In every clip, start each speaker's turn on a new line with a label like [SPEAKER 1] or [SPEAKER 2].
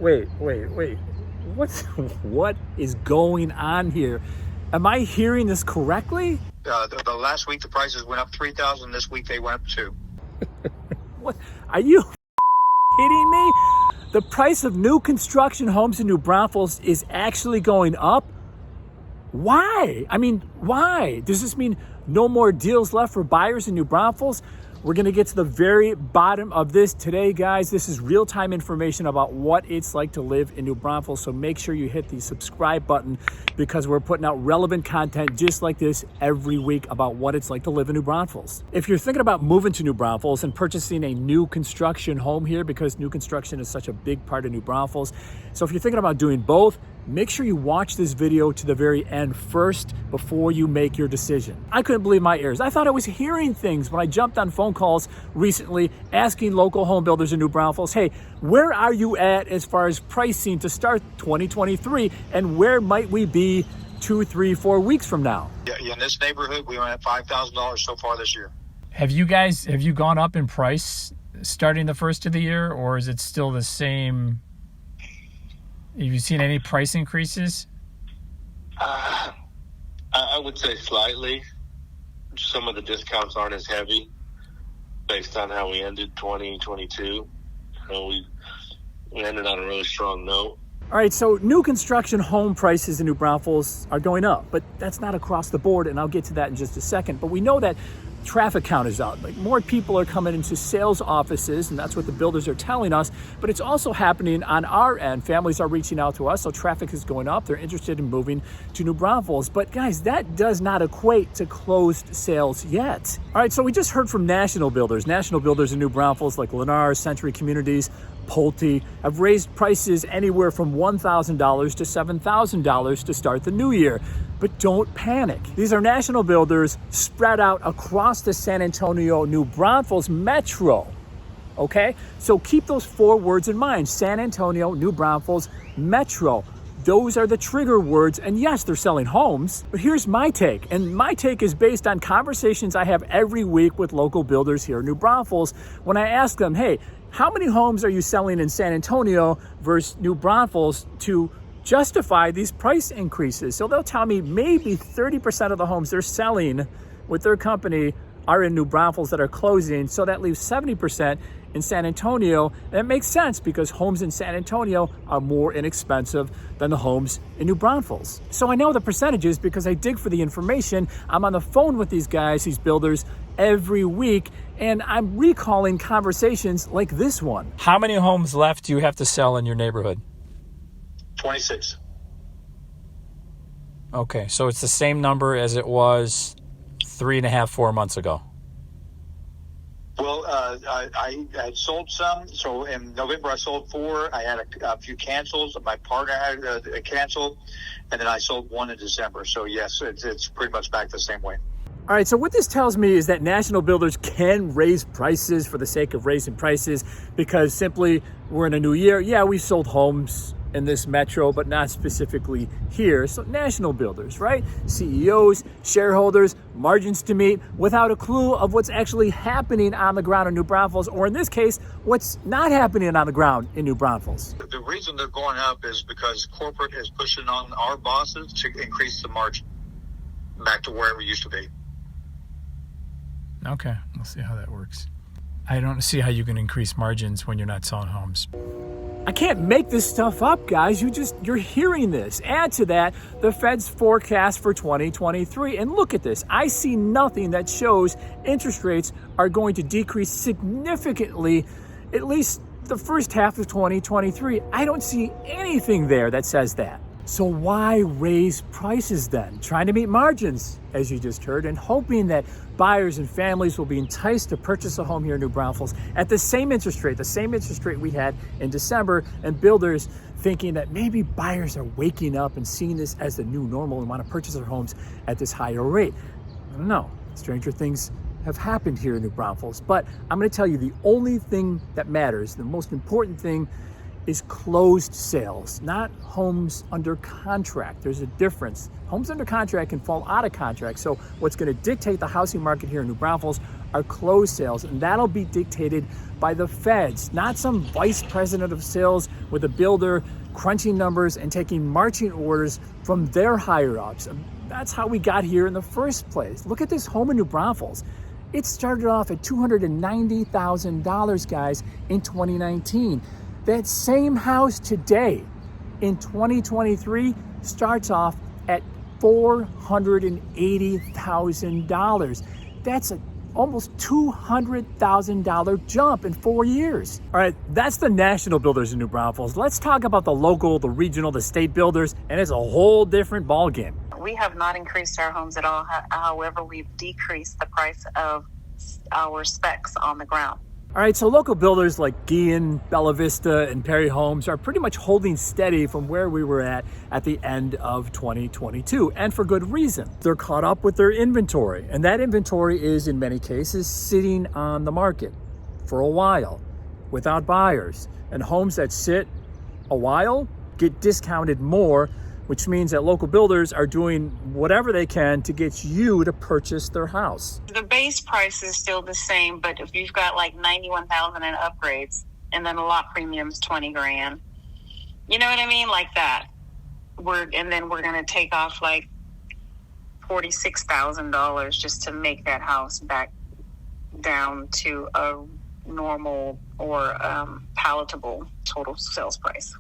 [SPEAKER 1] Wait. What is going on here? Am I hearing this correctly?
[SPEAKER 2] The last week the prices went up 3,000. This week they went up 2.
[SPEAKER 1] What? Are you kidding me? The price of new construction homes in New Braunfels is actually going up? Why? I mean, why? Does this mean no more deals left for buyers in New Braunfels? We're going to get to the very bottom of this today, guys. This is real-time information about what it's like to live in New Braunfels, so make sure you hit the subscribe button because we're putting out relevant content just like this every week about what it's like to live in New Braunfels. If you're thinking about moving to New Braunfels and purchasing a new construction home here, because new construction is such a big part of New Braunfels, so if you're thinking about doing both, make sure you watch this video to the very end first before you make your decision. I couldn't believe my ears. I thought I was hearing things when I jumped on phone calls recently asking local home builders in New Braunfels, hey, where are you at as far as pricing to start 2023, and where might we be 2, 3, 4 weeks from now?
[SPEAKER 2] Yeah, in this neighborhood, we went at $5,000 so far this year.
[SPEAKER 1] Have you gone up in price starting the first of the year, or is it still the same? Have you seen any price increases?
[SPEAKER 3] I would say slightly. Some of the discounts aren't as heavy based on how we ended 2022. We ended on a really strong note.
[SPEAKER 1] All right, so new construction home prices in New Braunfels are going up, but that's not across the board, and I'll get to that in just a second. But we know that traffic count is up. Like, more people are coming into sales offices, and that's what the builders are telling us, but it's also happening on our end. Families are reaching out to us, so traffic is going up. They're interested in moving to New Braunfels. But guys, that does not equate to closed sales yet. All right, so we just heard from national builders in New Braunfels like Lennar, Century Communities, Pulte have raised prices anywhere from $1,000 to $7,000 to start the new year. But don't panic. These are national builders spread out across the San Antonio, New Braunfels metro. Okay? So keep those 4 words in mind. San Antonio, New Braunfels metro. Those are the trigger words. And yes, they're selling homes. But here's my take. And my take is based on conversations I have every week with local builders here in New Braunfels when I ask them, hey, how many homes are you selling in San Antonio versus New Braunfels to justify these price increases? So they'll tell me maybe 30% of the homes they're selling with their company are in New Braunfels that are closing. So that leaves 70% in San Antonio. And that makes sense because homes in San Antonio are more inexpensive than the homes in New Braunfels. So I know the percentages because I dig for the information. I'm on the phone with these guys, these builders, every week, and I'm recalling conversations like this one. How many homes left do you have to sell in your neighborhood?
[SPEAKER 2] 26.
[SPEAKER 1] Okay, so it's the same number as it was 3.5, 4 months ago.
[SPEAKER 2] Well, I had sold some. So in November, I sold 4. I had a few cancels. My partner had a cancel, and then I sold 1 in December. So yes, it's pretty much back the same way.
[SPEAKER 1] All right, so what this tells me is that national builders can raise prices for the sake of raising prices because simply we're in a new year. Yeah, we sold homes in this metro, but not specifically here. So national builders, right? CEOs, shareholders, margins to meet without a clue of what's actually happening on the ground in New Braunfels, or in this case, what's not happening on the ground in New Braunfels.
[SPEAKER 2] The reason they're going up is because corporate is pushing on our bosses to increase the margin back to where it used to be.
[SPEAKER 1] Okay, we'll see how that works. I don't see how you can increase margins when you're not selling homes. I can't make this stuff up, guys. You're hearing this. Add to that the Fed's forecast for 2023. And look at this. I see nothing that shows interest rates are going to decrease significantly, at least the first half of 2023. I don't see anything there that says that. So why raise prices then? Trying to meet margins, as you just heard, and hoping that buyers and families will be enticed to purchase a home here in New Braunfels at the same interest rate we had in December, and builders thinking that maybe buyers are waking up and seeing this as the new normal and want to purchase their homes at this higher rate. I don't know. Stranger things have happened here in New Braunfels, but I'm going to tell you the only thing that matters, the most important thing, is closed sales, not homes under contract. There's a difference. Homes under contract can fall out of contract. So what's going to dictate the housing market here in New Braunfels are closed sales, and that'll be dictated by the feds, not some vice president of sales with a builder crunching numbers and taking marching orders from their higher ups. That's how we got here in the first place. Look at this home in New Braunfels. It started off at $290,000, guys, in 2019. That same house today in 2023 starts off at $480,000. That's a almost $200,000 jump in 4 years. All right, that's the national builders in New Braunfels. Let's talk about the local, the regional, the state builders, and it's a whole different ballgame.
[SPEAKER 4] We have not increased our homes at all. However, we've decreased the price of our specs on the ground.
[SPEAKER 1] All right, so local builders like Guillen, Bella Vista, and Perry Homes are pretty much holding steady from where we were at the end of 2022, and for good reason. They're caught up with their inventory, and that inventory is, in many cases, sitting on the market for a while without buyers. And homes that sit a while get discounted more, which means that local builders are doing whatever they can to get you to purchase their house.
[SPEAKER 4] The base price is still the same, but if you've got like $91,000 in upgrades and then the lot premium's $20,000, you know what I mean? Like that. Then we're going to take off like $46,000 just to make that house back down to a normal or palatable total sales price.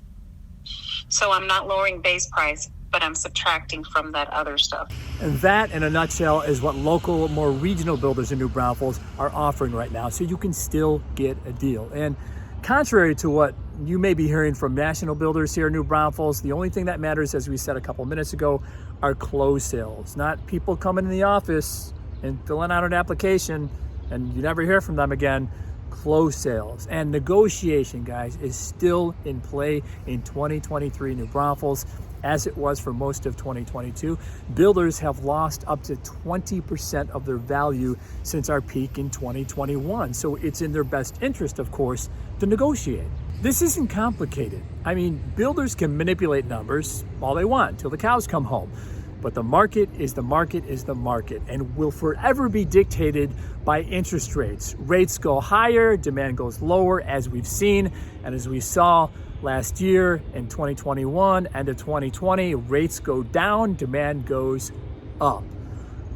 [SPEAKER 4] So I'm not lowering base price, but I'm subtracting from that other stuff.
[SPEAKER 1] And that, in a nutshell, is what local, more regional builders in New Braunfels are offering right now, so you can still get a deal. And contrary to what you may be hearing from national builders here in New Braunfels, the only thing that matters, as we said a couple minutes ago, are closed sales, not people coming in the office and filling out an application and you never hear from them again. Closed sales and negotiation, guys, is still in play in 2023 New Braunfels, as it was for most of 2022. Builders have lost up to 20% of their value since our peak in 2021. So it's in their best interest, of course, to negotiate. This isn't complicated. I mean, builders can manipulate numbers all they want till the cows come home. But the market is the market is the market, and will forever be dictated by interest rates. Rates go higher, demand goes lower, as we've seen, and as we saw last year in 2021 and in 2020, rates go down, demand goes up.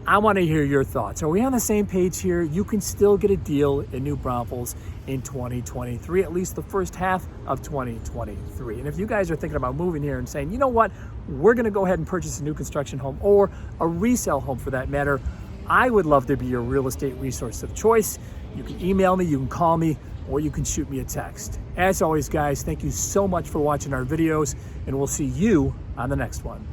[SPEAKER 1] I want to hear your thoughts. Are we on the same page here? You can still get a deal in New Braunfels in 2023, at least the first half of 2023. And if you guys are thinking about moving here and saying, you know what, we're going to go ahead and purchase a new construction home or a resale home for that matter, I would love to be your real estate resource of choice. You can email me, you can call me, or you can shoot me a text. As always, guys, thank you so much for watching our videos, and we'll see you on the next one.